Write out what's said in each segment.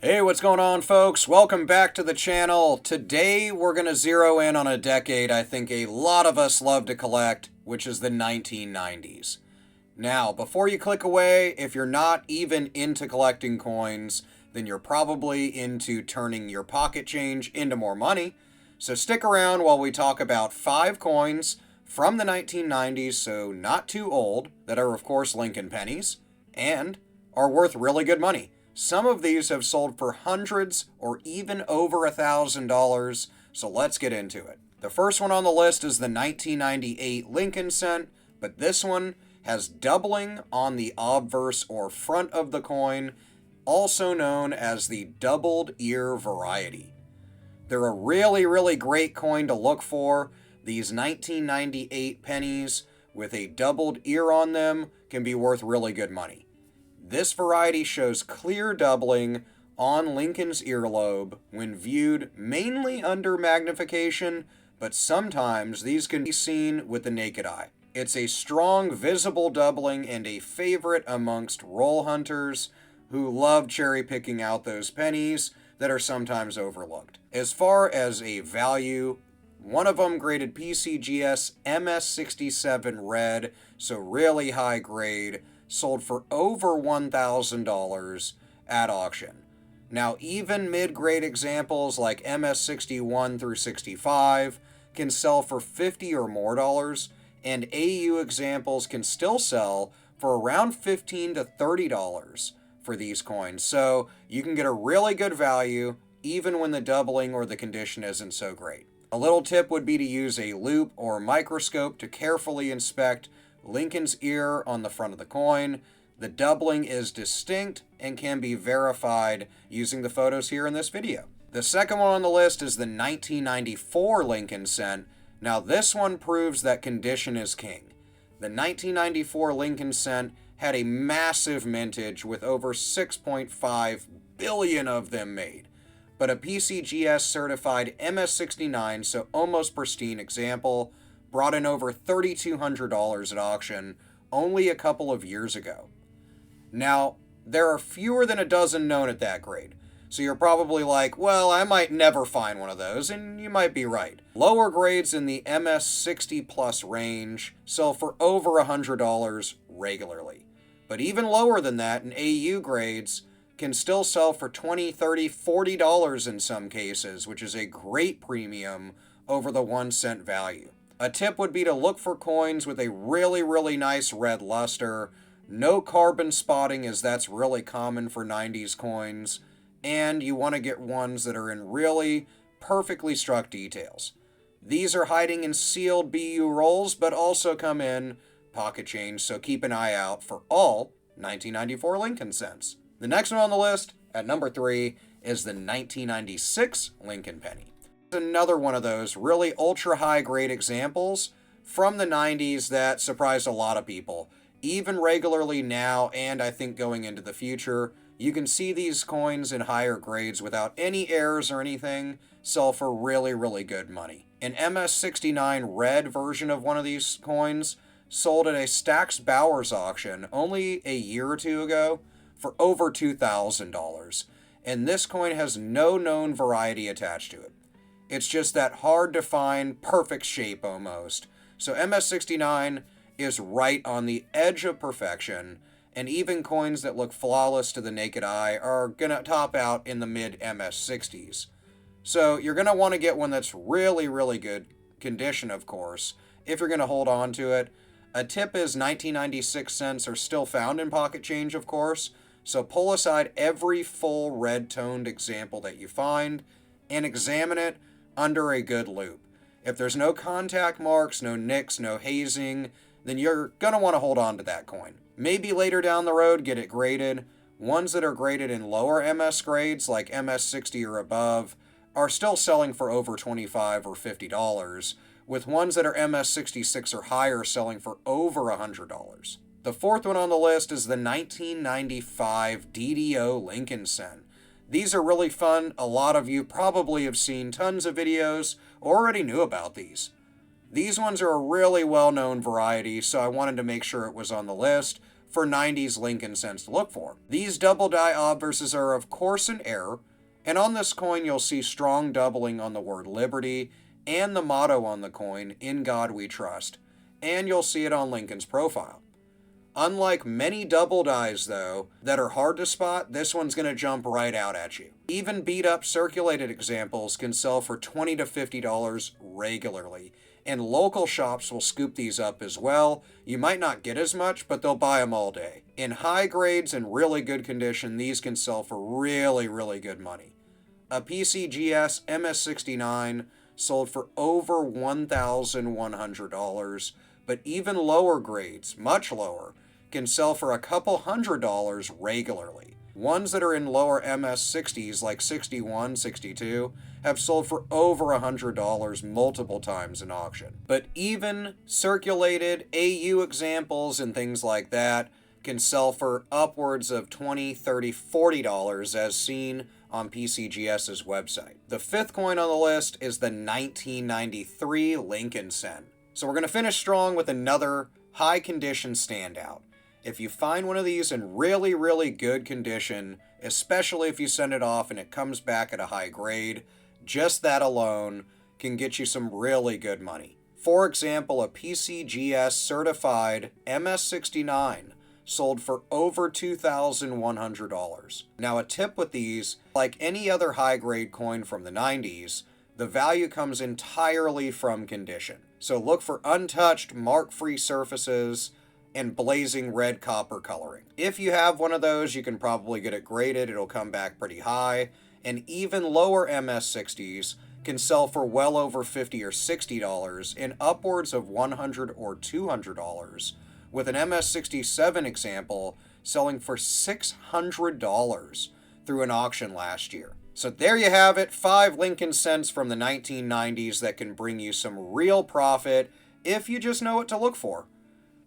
Hey, what's going on, folks? Welcome back to the channel. Today, we're going to zero in on a decade I think a lot of us love to collect, which is the 1990s. Now, before you click away, if you're not even into collecting coins, then you're probably into turning your pocket change into more money. So stick around while we talk about 5 coins from the 1990s, so not too old, that are of course Lincoln pennies, and are worth really good money. Some of these have sold for hundreds or even over $1,000, so let's get into it. The first one on the list is the 1998 Lincoln cent, but this one has doubling on the obverse or front of the coin, also known as the doubled ear variety. They're a really great coin to look for. These 1998 pennies with a doubled ear on them can be worth really good money. This variety shows clear doubling on Lincoln's earlobe when viewed mainly under magnification, but sometimes these can be seen with the naked eye. It's a strong visible doubling and a favorite amongst roll hunters who love cherry picking out those pennies that are sometimes overlooked. As far as a value, one of them graded PCGS MS67 Red, so really high grade, sold for over $1,000 at auction. Now, even mid-grade examples like MS61 through 65 can sell for $50 or more, and AU examples can still sell for around $15 to $30 for these coins. So you can get a really good value even when the doubling or the condition isn't so great. A little tip would be to use a loupe or microscope to carefully inspect Lincoln's ear on the front of the coin. The doubling is distinct and can be verified using the photos here in this video. The second one on the list is the 1994 Lincoln cent. Now this one proves that condition is king. The 1994 Lincoln cent had a massive mintage with over 6.5 billion of them made. But a PCGS certified MS69, so almost pristine example, brought in over $3,200 at auction only a couple of years ago. Now, there are fewer than a dozen known at that grade, so you're probably like, well, I might never find one of those, and you might be right. Lower grades in the MS60 plus range sell for over $100 regularly, but even lower than that in AU grades can still sell for $20, $30, $40 in some cases, which is a great premium over the 1 cent value. A tip would be to look for coins with a really nice red luster, no carbon spotting as that's really common for 90s coins, and you want to get ones that are in really perfectly struck details. These are hiding in sealed BU rolls, but also come in pocket change, so keep an eye out for all 1994 Lincoln cents. The next one on the list, at number 3, is the 1996 Lincoln penny. Another one of those really ultra high grade examples from the 90s that surprised a lot of people. Even regularly now, and I think going into the future, you can see these coins in higher grades without any errors or anything sell for really good money. An MS69 Red version of one of these coins sold at a Stax Bowers auction only a year or two ago for over $2,000, and this coin has no known variety attached to it. It's just that hard to find perfect shape almost. So MS69 is right on the edge of perfection, and even coins that look flawless to the naked eye are gonna top out in the mid MS60s. So you're gonna want to get one that's really good condition, of course, if you're gonna hold on to it. A tip is 1996 cents are still found in pocket change, of course, so pull aside every full red-toned example that you find and examine it under a good loupe. If there's no contact marks, no nicks, no hazing, then you're going to want to hold on to that coin. Maybe later down the road get it graded. Ones that are graded in lower MS grades, like MS60 or above, are still selling for over $25 or $50, with ones that are MS66 or higher selling for over $100. The fourth one on the list is the 1995 DDO Lincoln cent. These are really fun. A lot of you probably have seen tons of videos or already knew about these. These ones are a really well-known variety, so I wanted to make sure it was on the list for 90s Lincoln cents to look for. These Doubled Die Obverses are of course an error, and on this coin you'll see strong doubling on the word liberty and the motto on the coin, "In God We Trust," and you'll see it on Lincoln's profile. Unlike many double dies, though, that are hard to spot, this one's going to jump right out at you. Even beat-up circulated examples can sell for $20 to $50 regularly, and local shops will scoop these up as well. You might not get as much, but they'll buy them all day. In high grades and really good condition, these can sell for really, really good money. A PCGS MS69 sold for over $1,100, but even lower grades, much lower, can sell for a couple $100s regularly. Ones that are in lower MS60s like 61, 62 have sold for over $100 multiple times in auction. But even circulated AU examples and things like that can sell for upwards of $20, $30, $40 as seen on PCGS's website. The fifth coin on the list is the 1993 Lincoln cent. So we're going to finish strong with another high condition standout. If you find one of these in really, really good condition, especially if you send it off and it comes back at a high grade, just that alone can get you some really good money. For example, a PCGS certified MS69 sold for over $2,100. Now a tip with these, like any other high grade coin from the 90s, the value comes entirely from condition. So look for untouched, mark-free surfaces and blazing red copper coloring. If you have one of those, you can probably get it graded. It'll come back pretty high. And even lower MS60s can sell for well over $50 or $60 and upwards of $100 or $200, with an MS67 example selling for $600 through an auction last year. So there you have it, 5 Lincoln cents from the 1990s that can bring you some real profit if you just know what to look for.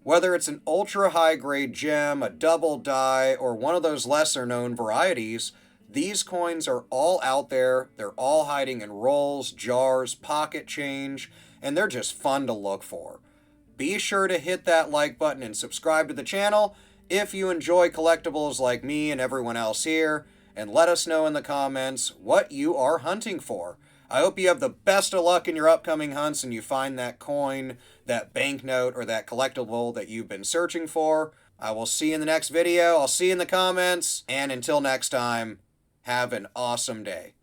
Whether it's an ultra high grade gem, a double die, or one of those lesser known varieties, these coins are all out there. They're all hiding in rolls, jars, pocket change, and they're just fun to look for. Be sure to hit that like button and subscribe to the channel if you enjoy collectibles like me and everyone else here, and let us know in the comments what you are hunting for. I hope you have the best of luck in your upcoming hunts and you find that coin, that banknote, or that collectible that you've been searching for. I will see you in the next video. I'll see you in the comments. And until next time, have an awesome day.